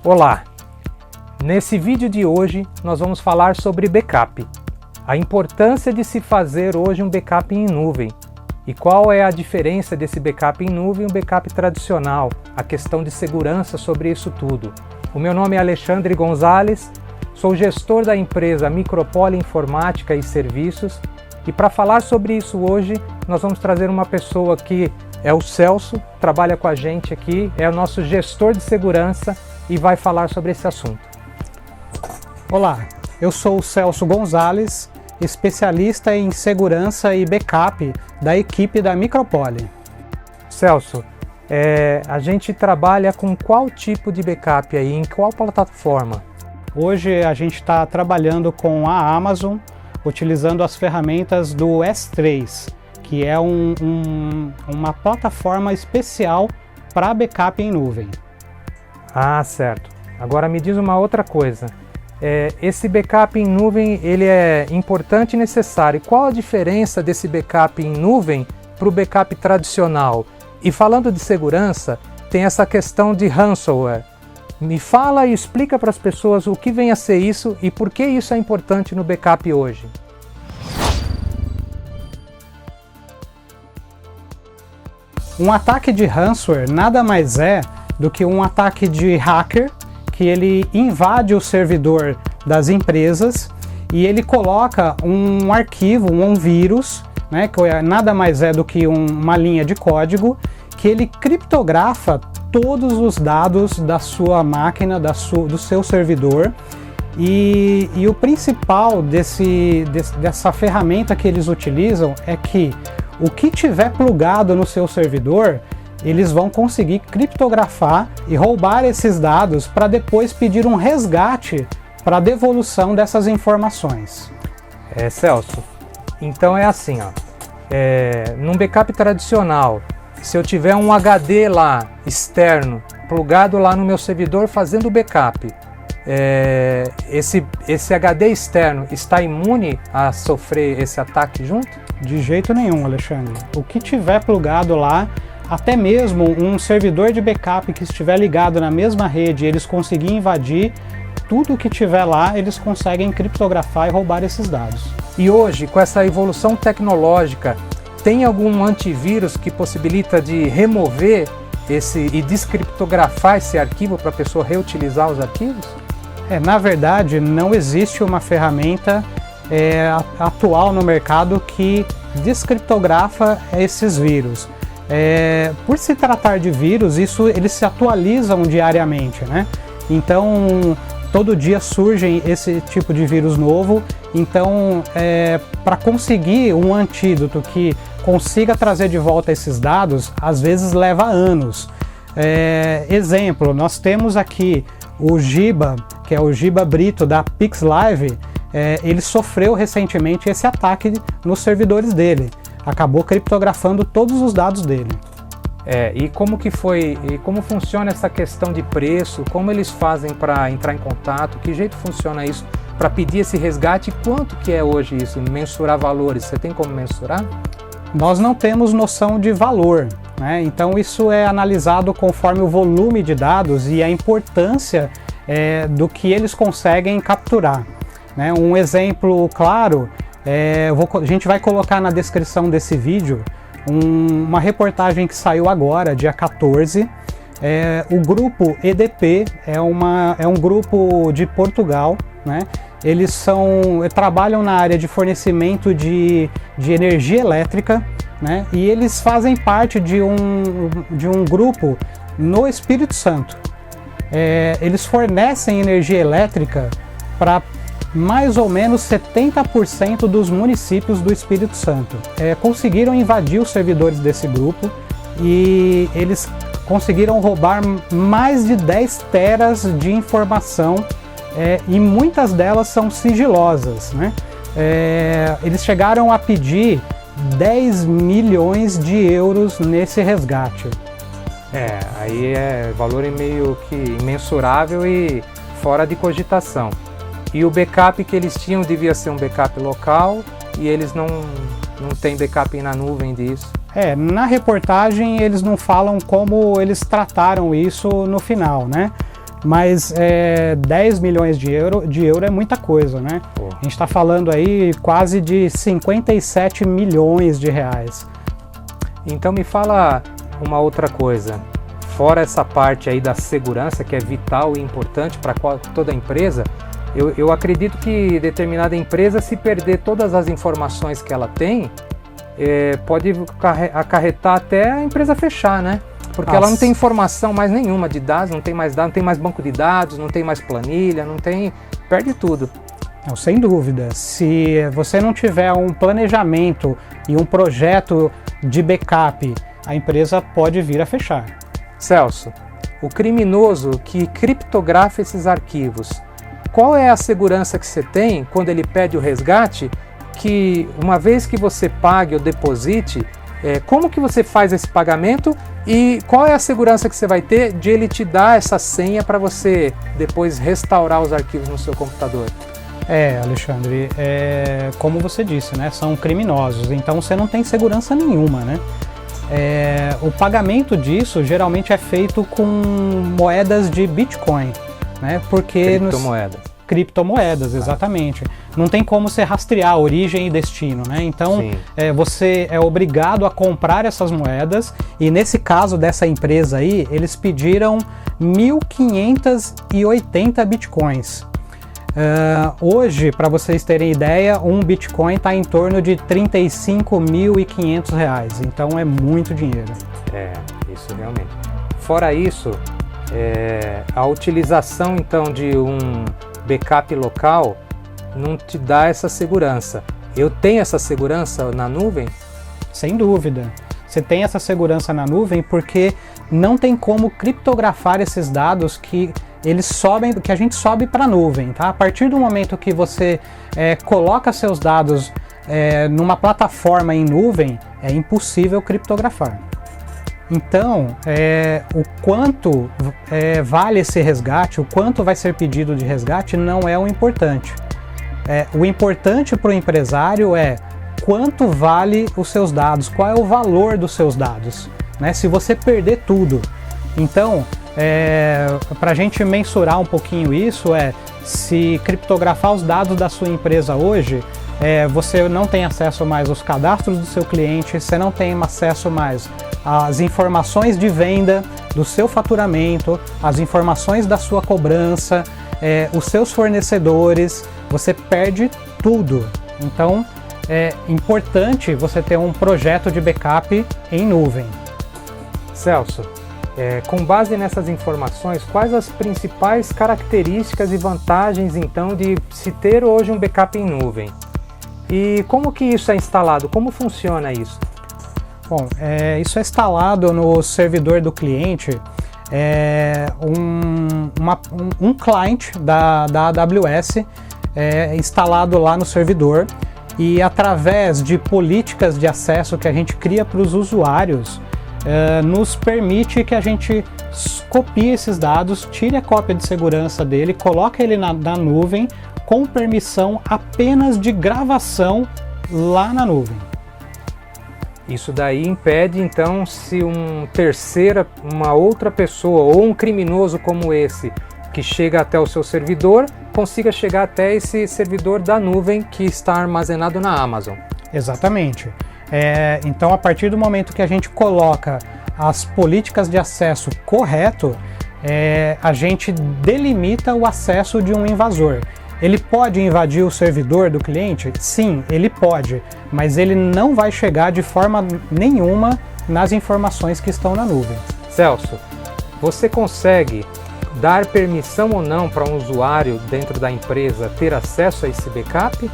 Olá! Nesse vídeo de hoje nós vamos falar sobre backup, a importância de se fazer hoje um backup em nuvem e qual é a diferença desse backup em nuvem e um backup tradicional, a questão de segurança sobre isso tudo. O meu nome é Alexandre Gonzalez, sou gestor da empresa Micropole Informática e Serviços e para falar sobre isso hoje nós vamos trazer uma pessoa que é o Celso, trabalha com a gente aqui, é o nosso gestor de segurança e vai falar sobre esse assunto. Olá, eu sou o Celso Gonzalez, especialista em segurança e backup da equipe da Micropole. Celso, a gente trabalha com qual tipo de backup aí, em qual plataforma? Hoje a gente está trabalhando com a Amazon, utilizando as ferramentas do S3, que é uma plataforma especial para backup em nuvem. Ah, certo. Agora me diz uma outra coisa. Esse backup em nuvem, ele é importante e necessário. Qual a diferença desse backup em nuvem para o backup tradicional? E falando de segurança, tem essa questão de ransomware. Me fala e explica para as pessoas o que vem a ser isso e por que isso é importante no backup hoje. Um ataque de ransomware nada mais é do que um ataque de hacker que ele invade o servidor das empresas e ele coloca um arquivo, um vírus, né, que nada mais é do que uma linha de código que ele criptografa todos os dados da sua máquina, do seu servidor e o principal dessa ferramenta que eles utilizam é que o que tiver plugado no seu servidor, eles vão conseguir criptografar e roubar esses dados para depois pedir um resgate para a devolução dessas informações. Celso, então é assim, num backup tradicional, se eu tiver um HD lá externo, plugado lá no meu servidor fazendo backup, esse HD externo está imune a sofrer esse ataque junto? De jeito nenhum, Alexandre. O que tiver plugado lá, até mesmo um servidor de backup que estiver ligado na mesma rede, eles conseguirem invadir, tudo que tiver lá, eles conseguem criptografar e roubar esses dados. E hoje, com essa evolução tecnológica, tem algum antivírus que possibilita de remover e descriptografar esse arquivo para a pessoa reutilizar os arquivos? Na verdade, não existe uma ferramenta atual no mercado que descriptografa esses vírus. Por se tratar de vírus, eles se atualizam diariamente, né? Então, todo dia surge esse tipo de vírus novo. Então, para conseguir um antídoto que consiga trazer de volta esses dados, às vezes leva anos. Exemplo, nós temos aqui o Giba, que é o Giba Brito da PixLive. Ele sofreu recentemente esse ataque nos servidores dele. Acabou criptografando todos os dados dele. E como funciona essa questão de preço? Como eles fazem para entrar em contato? Que jeito funciona isso para pedir esse resgate? Quanto que é hoje isso? Mensurar valores, você tem como mensurar? Nós não temos noção de valor, né? Então isso é analisado conforme o volume de dados e a importância do que eles conseguem capturar. Né? Um exemplo claro, a gente vai colocar na descrição desse vídeo uma reportagem que saiu agora, dia 14. O grupo EDP é um grupo de Portugal, né? Eles trabalham na área de fornecimento de energia elétrica, né? E eles fazem parte de um grupo no Espírito Santo. Eles fornecem energia elétrica para mais ou menos 70% dos municípios do Espírito Santo. Conseguiram invadir os servidores desse grupo e eles conseguiram roubar mais de 10 teras de informação e muitas delas são sigilosas, né? Eles chegaram a pedir 10 milhões de euros nesse resgate. Aí valor meio que imensurável e fora de cogitação. E o backup que eles tinham devia ser um backup local e eles não têm backup na nuvem disso. Na reportagem eles não falam como eles trataram isso no final, né? mas 10 milhões de euro é muita coisa, né? A gente está falando aí quase de 57 milhões de reais. Então me fala uma outra coisa, fora essa parte aí da segurança, que é vital e importante para toda empresa, eu acredito que determinada empresa, se perder todas as informações que ela tem, pode acarretar até a empresa fechar, né? Porque ela não tem informação mais nenhuma de dados, não tem mais banco de dados, não tem mais planilha, perde tudo. Não, sem dúvida. Se você não tiver um planejamento e um projeto de backup, a empresa pode vir a fechar. Celso, o criminoso que criptografa esses arquivos, qual é a segurança que você tem quando ele pede o resgate, que uma vez que você pague ou deposite, como que você faz esse pagamento e qual é a segurança que você vai ter de ele te dar essa senha para você depois restaurar os arquivos no seu computador? Alexandre, como você disse, né, são criminosos, então você não tem segurança nenhuma, né? O pagamento disso geralmente é feito com moedas de Bitcoin, né? Porque criptomoedas, exatamente. Não tem como você rastrear origem e destino, né? Então, você é obrigado a comprar essas moedas e nesse caso dessa empresa aí, eles pediram 1.580 Bitcoins. Hoje, para vocês terem ideia, um Bitcoin está em torno de R$35.500, então é muito dinheiro. Isso realmente. Fora isso, a utilização então de um backup local não te dá essa segurança. Eu tenho essa segurança na nuvem? Sem dúvida. Você tem essa segurança na nuvem porque não tem como criptografar esses dados que a gente sobe para a nuvem, tá? A partir do momento que você coloca seus dados numa plataforma em nuvem, é impossível criptografar. Então, o quanto vale esse resgate, o quanto vai ser pedido de resgate, não é o importante. O importante para o empresário é quanto vale os seus dados, qual é o valor dos seus dados, né? Se você perder tudo. Então, para a gente mensurar um pouquinho isso, se criptografar os dados da sua empresa hoje, você não tem acesso mais aos cadastros do seu cliente, você não tem acesso mais às informações de venda, do seu faturamento, as informações da sua cobrança, os seus fornecedores, você perde tudo. Então, é importante você ter um projeto de backup em nuvem. Celso, com base nessas informações, quais as principais características e vantagens então de se ter hoje um backup em nuvem? E como que isso é instalado? Como funciona isso? Bom, isso é instalado no servidor do cliente, um client da AWS instalado lá no servidor, e através de políticas de acesso que a gente cria para os usuários, nos permite que a gente copie esses dados, tire a cópia de segurança dele, coloque ele na nuvem com permissão apenas de gravação lá na nuvem. Isso daí impede então se uma outra pessoa ou um criminoso como esse que chega até o seu servidor, consiga chegar até esse servidor da nuvem que está armazenado na Amazon. Exatamente. Então, a partir do momento que a gente coloca as políticas de acesso correto, a gente delimita o acesso de um invasor. Ele pode invadir o servidor do cliente? Sim, ele pode, mas ele não vai chegar de forma nenhuma nas informações que estão na nuvem. Celso, você consegue dar permissão ou não para um usuário dentro da empresa ter acesso a esse backup?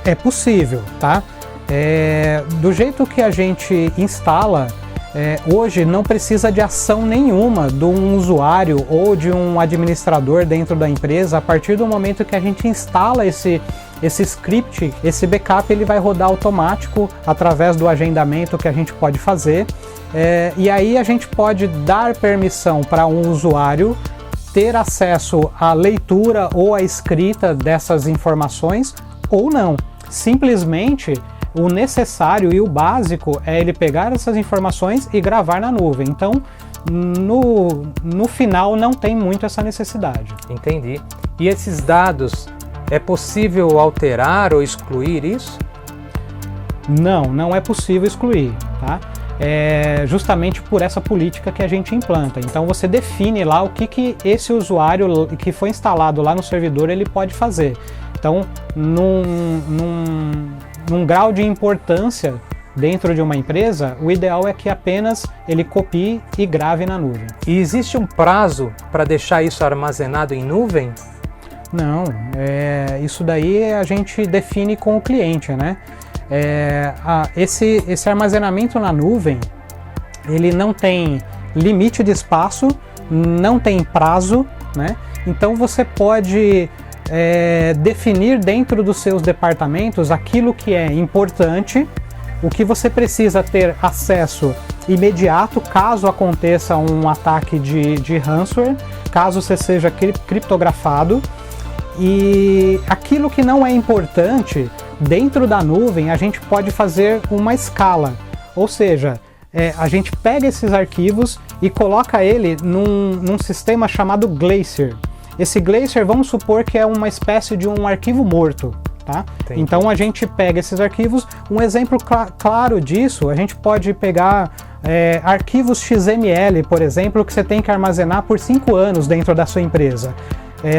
É possível, tá? Do jeito que a gente instala, hoje não precisa de ação nenhuma de um usuário ou de um administrador dentro da empresa. A partir do momento que a gente instala esse script, esse backup ele vai rodar automático através do agendamento que a gente pode fazer. E aí a gente pode dar permissão para um usuário ter acesso à leitura ou à escrita dessas informações ou não. Simplesmente o necessário e o básico é ele pegar essas informações e gravar na nuvem. Então, no final não tem muito essa necessidade. Entendi. E esses dados, é possível alterar ou excluir isso? Não é possível excluir, tá? É justamente por essa política que a gente implanta. Então você define lá o que esse usuário que foi instalado lá no servidor ele pode fazer. Então, num grau de importância dentro de uma empresa, o ideal é que apenas ele copie e grave na nuvem. E existe um prazo para deixar isso armazenado em nuvem? Não, isso daí a gente define com o cliente, né? Esse armazenamento na nuvem, ele não tem limite de espaço, não tem prazo, né? Então você pode definir dentro dos seus departamentos aquilo que é importante, o que você precisa ter acesso imediato caso aconteça um ataque de ransomware, caso você seja criptografado, e aquilo que não é importante, dentro da nuvem a gente pode fazer uma escala, ou seja, a gente pega esses arquivos e coloca ele num sistema chamado Glacier. Esse Glacier, vamos supor que é uma espécie de um arquivo morto, tá? Então a gente pega esses arquivos, um exemplo claro disso, a gente pode pegar arquivos XML, por exemplo, que você tem que armazenar por 5 anos dentro da sua empresa.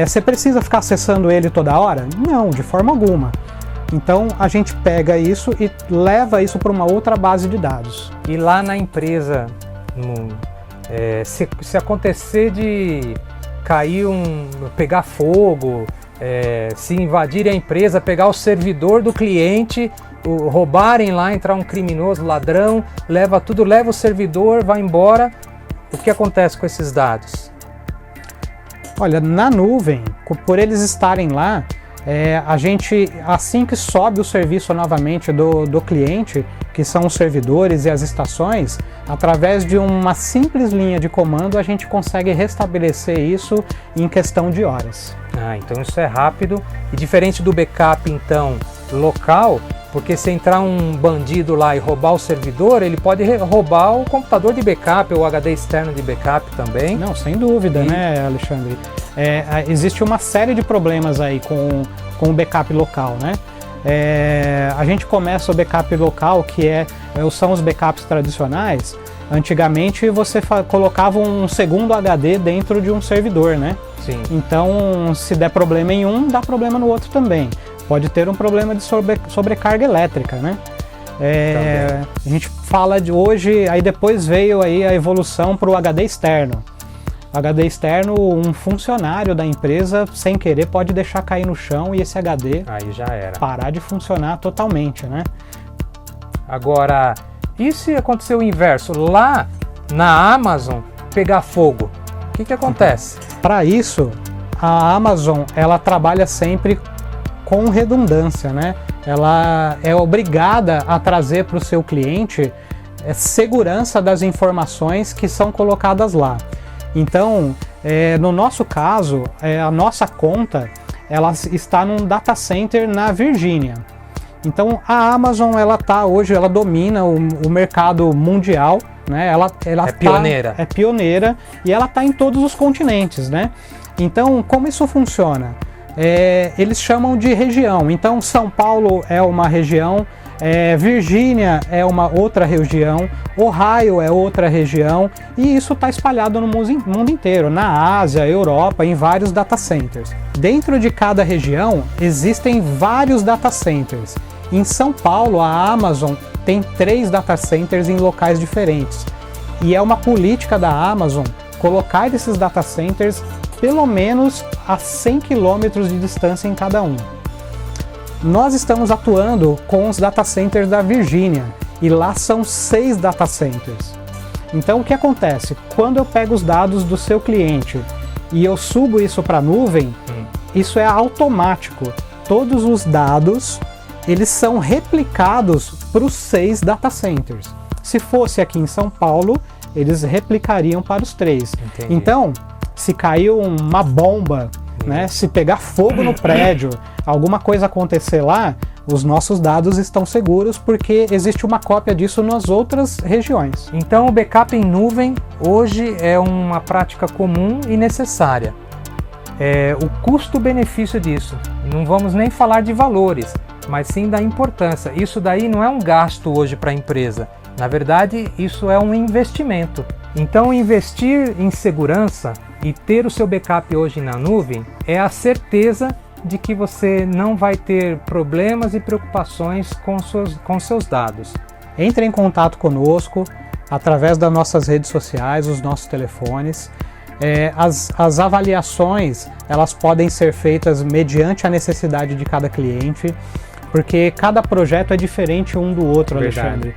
Você precisa ficar acessando ele toda hora? Não, de forma alguma. Então a gente pega isso e leva isso para uma outra base de dados. E lá na empresa, se acontecer de cair pegar fogo, se invadirem a empresa, pegar o servidor do cliente, roubarem lá, entrar um criminoso, ladrão, leva tudo, leva o servidor, vai embora, o que acontece com esses dados? Olha, na nuvem, por eles estarem lá, a gente, assim que sobe o serviço novamente do cliente, que são os servidores e as estações, através de uma simples linha de comando, a gente consegue restabelecer isso em questão de horas. Então isso é rápido, e diferente do backup, então, local, porque se entrar um bandido lá e roubar o servidor, ele pode roubar o computador de backup ou o HD externo de backup também. Não, sem dúvida, né, Alexandre? Existe uma série de problemas aí com o backup local, né? A gente começa o backup local, que são os backups tradicionais. Antigamente você colocava um segundo HD dentro de um servidor, né? Sim. Então, se der problema em um, dá problema no outro também. Pode ter um problema de sobrecarga elétrica, né? A gente fala de hoje, aí depois veio aí a evolução para o HD externo. HD externo, um funcionário da empresa, sem querer, pode deixar cair no chão e esse HD aí já era. Parar de funcionar totalmente, né? Agora, e se acontecer o inverso? Lá na Amazon pegar fogo, o que acontece? Para isso, a Amazon, ela trabalha sempre com redundância, né? Ela é obrigada a trazer para o seu cliente segurança das informações que são colocadas lá. Então, no nosso caso, a nossa conta ela está num data center na Virgínia. Então, a Amazon ela domina o mercado mundial, né? Ela pioneira. É pioneira e ela está em todos os continentes, né? Então, como isso funciona? Eles chamam de região. Então, São Paulo é uma região, Virgínia é uma outra região, Ohio é outra região, e isso está espalhado no mundo inteiro, na Ásia, Europa, em vários data centers. Dentro de cada região existem vários data centers. Em São Paulo, a Amazon tem 3 data centers em locais diferentes. E é uma política da Amazon colocar esses data centers pelo menos a 100 km de distância em cada um. Nós estamos atuando com os data centers da Virgínia e lá são 6 data centers. Então o que acontece? Quando eu pego os dados do seu cliente e eu subo isso para a nuvem, isso é automático. Todos os dados eles são replicados para os 6 data centers. Se fosse aqui em São Paulo, eles replicariam para os 3. Entendi. Então, se caiu uma bomba, né, se pegar fogo no prédio, alguma coisa acontecer lá, os nossos dados estão seguros porque existe uma cópia disso nas outras regiões. Então o backup em nuvem hoje é uma prática comum e necessária. O custo-benefício disso, não vamos nem falar de valores, mas sim da importância. Isso daí não é um gasto hoje para a empresa, na verdade isso é um investimento. Então investir em segurança e ter o seu backup hoje na nuvem é a certeza de que você não vai ter problemas e preocupações com seus dados. Entre em contato conosco através das nossas redes sociais, os nossos telefones. As avaliações elas podem ser feitas mediante a necessidade de cada cliente, porque cada projeto é diferente um do outro, Alexandre.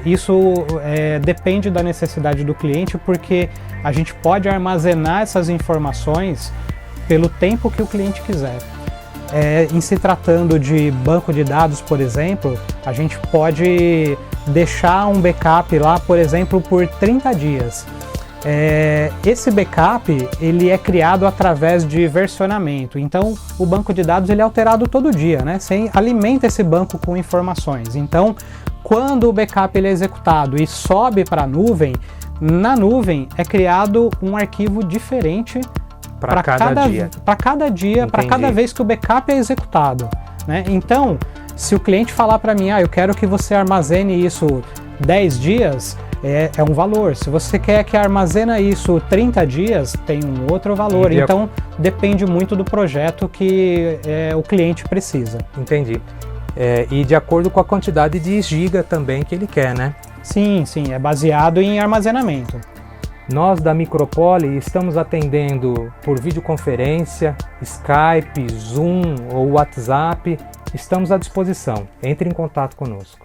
Isso depende da necessidade do cliente, porque a gente pode armazenar essas informações pelo tempo que o cliente quiser. Em se tratando de banco de dados, por exemplo, a gente pode deixar um backup lá, por exemplo, por 30 dias. Esse backup ele é criado através de versionamento, então o banco de dados ele é alterado todo dia, né? Você alimenta esse banco com informações. Então, quando o backup ele é executado e sobe para a nuvem, na nuvem é criado um arquivo diferente para cada dia, para cada vez que o backup é executado, né? Então, se o cliente falar para mim, eu quero que você armazene isso 10 dias, é um valor. Se você quer que armazena isso 30 dias, tem um outro valor. Então, depende muito do projeto que o cliente precisa. Entendi. E de acordo com a quantidade de giga também que ele quer, né? Sim, é baseado em armazenamento. Nós da Micropoli estamos atendendo por videoconferência, Skype, Zoom ou WhatsApp. Estamos à disposição. Entre em contato conosco.